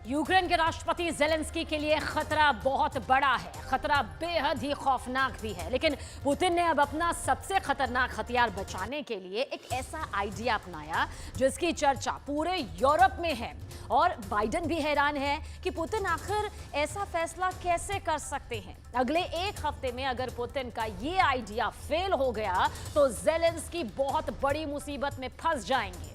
Ukraine के राष्ट्रपति Zelensky के लिए खतरा बहुत बड़ा है, खतरा बेहद ही खौफनाक भी है। लेकिन पुतिन ने अब अपना सबसे खतरनाक हथियार बचाने के लिए एक ऐसा आइडिया अपनाया जिसकी चर्चा पूरे यूरोप में है। और बाइडेन भी हैरान है कि पुतिन आखिर ऐसा फैसला कैसे कर सकते हैं। अगले एक हफ्ते में अगर पुतिन का ये आइडिया फेल हो गया तो जेलेंस्की बहुत बड़ी मुसीबत में फंस जाएंगे।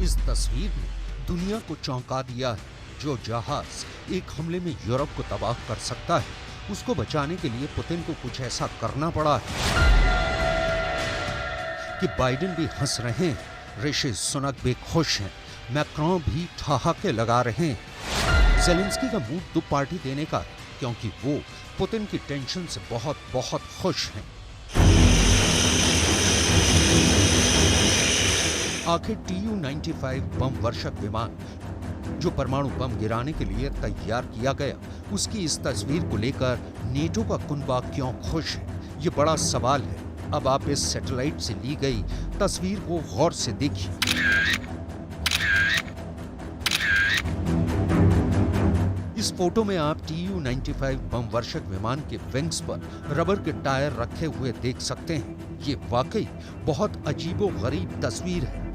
इस तस्वीर ने दुनिया को चौंका दिया है। जो जहाज एक हमले में यूरोप को तबाह कर सकता है, उसको बचाने के लिए पुतिन को कुछ ऐसा करना पड़ा है कि बाइडेन भी हंस रहे हैं, ऋषि सुनक भी खुश हैं, मैक्रों भी ठहाके लगा रहे हैं। जेलेंस्की का मूड तो पार्टी देने का है, क्योंकि वो पुतिन की टेंशन से बहुत बहुत खुश हैं। आखिर Tu-95 बम वर्षक विमान जो परमाणु बम गिराने के लिए तैयार किया गया, उसकी इस तस्वीर को लेकर नेटो का कुनबा क्यों खुश है, ये बड़ा सवाल है। अब आप इस सैटेलाइट से ली गई तस्वीर को गौर से देखिए। इस फोटो में आप Tu-95 बम वर्षक विमान के विंग्स पर रबर के टायर रखे हुए देख सकते हैं। ये वाकई बहुत अजीबोगरीब तस्वीर है।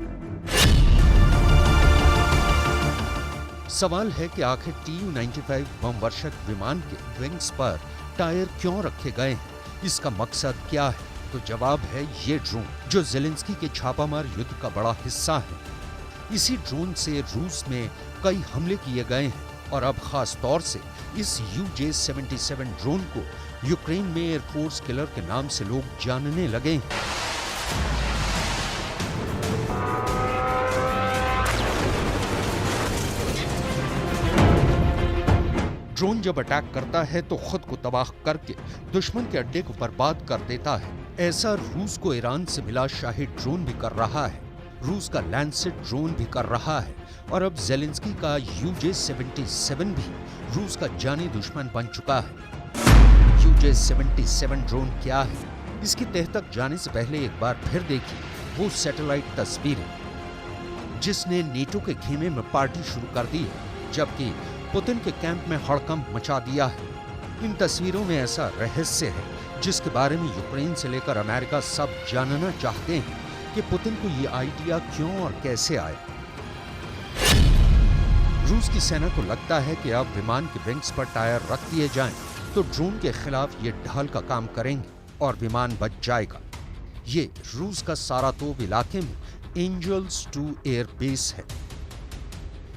सवाल है कि आखिर Tu-95 बम वर्षक विमान के विंग्स पर टायर क्यों रखे गए हैं, इसका मकसद क्या है? तो जवाब है ये ड्रोन, जो जेलेंस्की के छापामार युद्ध का बड़ा हिस्सा है। इसी ड्रोन से रूस में कई हमले किए गए हैं और अब खास तौर से इस UJ-77 ड्रोन को यूक्रेन में एयरफोर्स किलर के नाम से लोग जानने लगे हैं। ड्रोन जब अटैक करता है तो खुद को तबाह करके दुश्मन के अड्डे को बर्बाद कर देता है। ऐसा रूस को ईरान से मिला शाहिद ड्रोन भी कर रहा है, रूस का लैंसेट ड्रोन भी कर रहा है, और अब जेलेंस्की का UJ-77 भी रूस का जानी दुश्मन बन चुका है। UJ-77 ड्रोन क्या है, इसकी तह तक जाने से पहले एक बार फिर देखिए वो सैटेलाइट तस्वीरें, जिसने नेटो के खेमे में पार्टी शुरू कर दी है, जबकि पुतिन के कैंप में हड़कंप मचा दिया है। इन तस्वीरों में ऐसा रहस्य है जिसके बारे में यूक्रेन से लेकर अमेरिका सब जानना चाहते हैं कि पुतिन को ये आइडिया क्यों और कैसे आया। रूस की सेना को लगता है कि अब विमान के विंग्स पर टायर रख दिए जाएं तो ड्रोन के खिलाफ ये ढाल का काम करेंगे और विमान बच जाएगा। ये रूस का सारातोव इलाके में एंजल्स 2 एयर बेस है।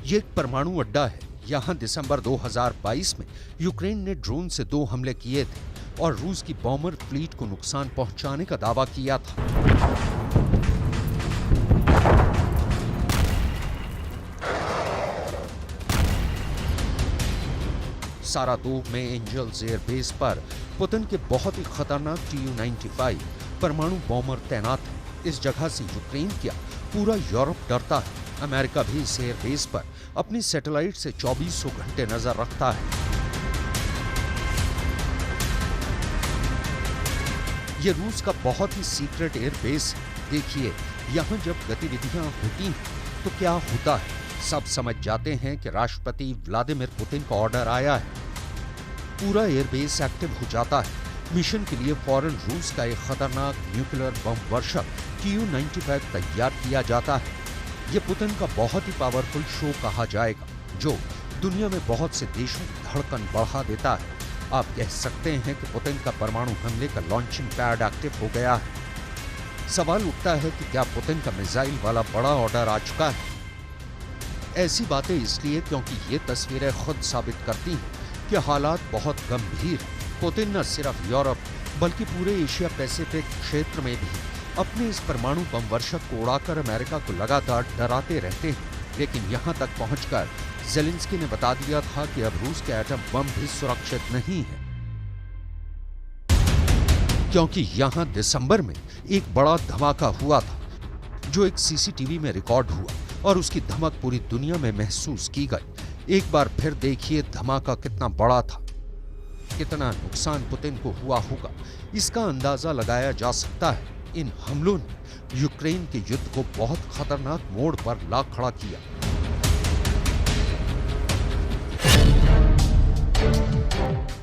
ये एक परमाणु अड्डा है। यहाँ दिसंबर 2022 में यूक्रेन ने ड्रोन से 2 हमले किए थे और रूस की बॉम्बर फ्लीट को नुकसान पहुंचाने का दावा किया था। सारातोव में एंजल्स एयर बेस पर पुतिन के बहुत ही खतरनाक Tu-95 परमाणु बॉम्बर तैनात है। इस जगह से यूक्रेन क्या पूरा यूरोप डरता है। अमेरिका भी इस एयर बेस पर अपनी सैटेलाइट से 2400 घंटे नजर रखता है। यह रूस का बहुत ही सीक्रेट एयर बेस है। देखिए यहाँ जब गतिविधियां होती हैं तो क्या होता है। सब समझ जाते हैं कि राष्ट्रपति व्लादिमीर पुतिन का ऑर्डर आया है। पूरा एयर बेस एक्टिव हो जाता है। मिशन के लिए फौरन रूस का एक खतरनाक न्यूक्लियर बम वर्षक Tu-95 तैयार किया जाता है। ये पुतिन का बहुत ही पावरफुल शो कहा जाएगा, जो दुनिया में बहुत से देशों की धड़कन बढ़ा देता है। आप कह सकते हैं कि पुतिन का परमाणु हमले का लॉन्चिंग पैड एक्टिव हो गया है। सवाल उठता है कि क्या पुतिन का मिसाइल वाला बड़ा ऑर्डर आ चुका है। ऐसी बातें इसलिए क्योंकि ये तस्वीरें खुद साबित करती हैं कि हालात बहुत गंभीर हैं। पुतिन न सिर्फ यूरोप बल्कि पूरे एशिया पैसिफिक क्षेत्र में भी अपने इस परमाणु बम वर्षक को उड़ाकर अमेरिका को लगातार डराते रहते हैं। लेकिन यहाँ तक पहुंचकर जेलेंस्की ने बता दिया था कि अब रूस के एटम बम भी सुरक्षित नहीं है, क्योंकि यहाँ दिसंबर में एक बड़ा धमाका हुआ था जो एक CCTV में रिकॉर्ड हुआ और उसकी धमक पूरी दुनिया में महसूस की गई। एक बार फिर देखिए धमाका कितना बड़ा था। कितना नुकसान पुतिन को हुआ होगा, इसका अंदाजा लगाया जा सकता है। इन हमलों ने यूक्रेन के युद्ध को बहुत खतरनाक मोड़ पर ला खड़ा किया।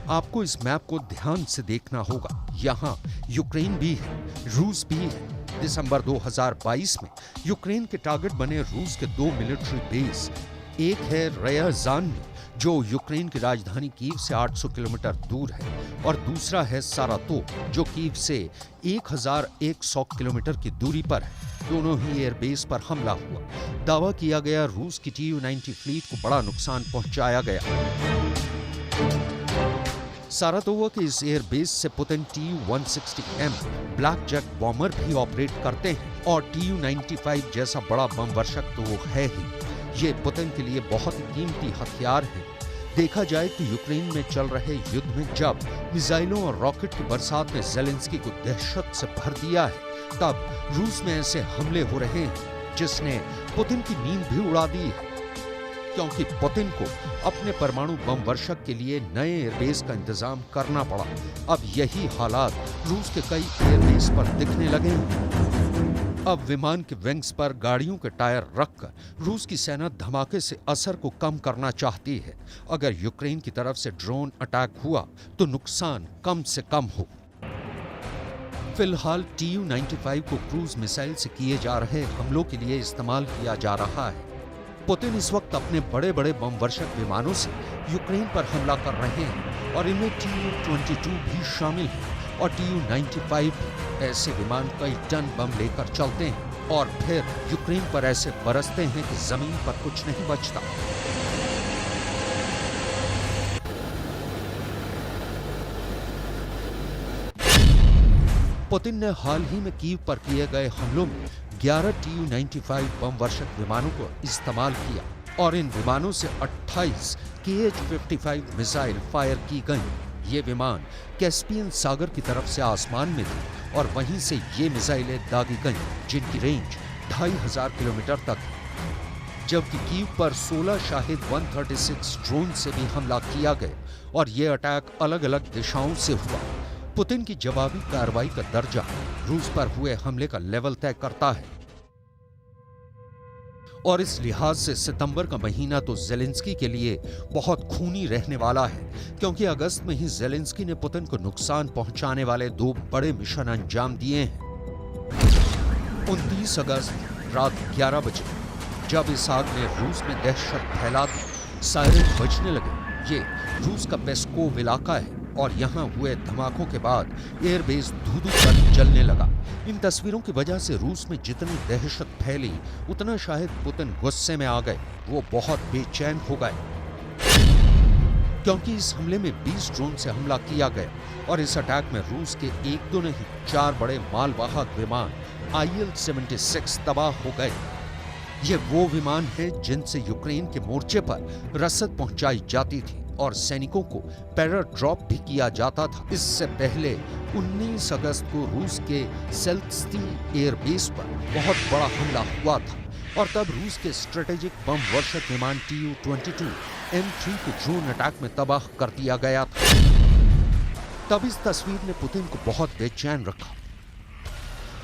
आपको इस मैप को ध्यान से देखना होगा। यहाँ यूक्रेन भी है, रूस भी है। दिसंबर 2022 में यूक्रेन के टारगेट बने रूस के 2 मिलिट्री बेस, एक है रयाजान में जो यूक्रेन की राजधानी कीव से 800 किलोमीटर दूर है, और दूसरा है सारातोव जो कीव से 1100 किलोमीटर की दूरी पर है। दोनों ही एयरबेस पर हमला हुआ। दावा किया गया रूस की Tu-90 फ्लीट को बड़ा नुकसान पहुंचाया गया। सारातोव के इस एयरबेस से Putin Tu-160M black jack bomber भी ऑपरेट करते हैं, और Tu-95 जैसा बड़ा बम वर्षक तो वो है ही। ये पुतिन के लिए बहुत ही कीमती हथियार है। देखा जाए तो यूक्रेन में चल रहे युद्ध में जब मिसाइलों और रॉकेट की बरसात ने ज़ेलेंस्की को दहशत से भर दिया है, तब रूस में ऐसे हमले हो रहे हैं जिसने पुतिन की नींद भी उड़ा दी है, क्योंकि पुतिन को अपने परमाणु बम वर्षक के लिए नए एयरबेस का इंतजाम करना पड़ा। अब यही हालात रूस के कई एयरबेस पर दिखने लगे हैं। अब विमान के विंग्स पर गाड़ियों के टायर रखकर रूस की सेना धमाके से असर को कम करना चाहती है। अगर यूक्रेन की तरफ से ड्रोन अटैक हुआ तो नुकसान कम से कम हो। फिलहाल Tu-95 को क्रूज मिसाइल से किए जा रहे हमलों के लिए इस्तेमाल किया जा रहा है। पुतिन इस वक्त अपने बड़े बड़े बम वर्षक विमानों से यूक्रेन पर हमला कर रहे हैं, और इनमें Tu-22 भी शामिल है, और Tu-95 ऐसे विमान कई टन बम लेकर चलते हैं और फिर यूक्रेन पर ऐसे बरसते हैं कि जमीन पर कुछ नहीं बचता। पुतिन ने हाल ही में कीव पर किए गए हमलों में 11 Tu-95 बम वर्षक विमानों को इस्तेमाल किया, और इन विमानों से 28 Kh-55 मिसाइल फायर की गई। ये विमान कैस्पियन सागर की तरफ से आसमान में थे, और वहीं से ये मिसाइलें दागी गईं, जिनकी रेंज 2500 किलोमीटर तक है। जबकि कीव पर 16 शाहिद 136 ड्रोन से भी हमला किया गया, और ये अटैक अलग अलग दिशाओं से हुआ। पुतिन की जवाबी कार्रवाई का दर्जा रूस पर हुए हमले का लेवल तय करता है, और इस लिहाज से सितंबर का महीना तो ज़ेलेंस्की के लिए बहुत खूनी रहने वाला है, क्योंकि अगस्त में ही ज़ेलेंस्की ने पुतिन को नुकसान पहुंचाने वाले 2 बड़े मिशन अंजाम दिए हैं। 29 अगस्त रात 11 बजे जब इस आग ने रूस में दहशत फैला दी, सायरन बजने लगे। ये रूस का पेस्कोव इलाका है, और यहाँ हुए धमाकों के बाद एयरबेस धू-धू कर जलने लगा। इन तस्वीरों की वजह से रूस में जितनी दहशत फैली, उतना शायद पुतिन गुस्से में आ गए। वो बहुत बेचैन हो गए, क्योंकि इस हमले में 20 ड्रोन से हमला किया गया, और इस अटैक में रूस के 1-2 नहीं 4 बड़े मालवाहक विमान Il-76 तबाह हो गए। ये वो विमान हैं जिनसे यूक्रेन के मोर्चे पर रसद पहुंचाई जाती थी, और सैनिकों को पैराड्रॉप भी किया जाता था। इससे पहले 19 अगस्त को रूस के सेल्स्की एयरबेस पर बहुत बड़ा हमला हुआ था, और तब रूस के स्ट्रेटेजिक बम वर्षक विमान Tu-22M3 को ड्रोन अटैक में तबाह कर दिया गया था। तब इस तस्वीर ने पुतिन को बहुत बेचैन रखा।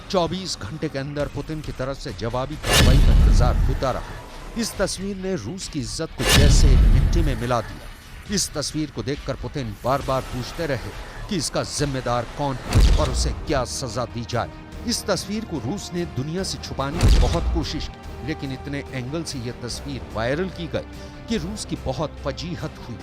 24 घंटे के अंदर पुतिन की तरफ से जवाबी कार्रवाई का इंतजार होता रहा। इस तस्वीर ने रूस की इज्जत को जैसे मिट्टी में मिला दिया। इस तस्वीर को देखकर पुतिन बार बार पूछते रहे कि इसका जिम्मेदार कौन है और उसे क्या सजा दी जाए। इस तस्वीर को रूस ने दुनिया से छुपाने की बहुत कोशिश की, लेकिन इतने एंगल से यह तस्वीर वायरल की गई कि रूस की बहुत फजीहत हुई।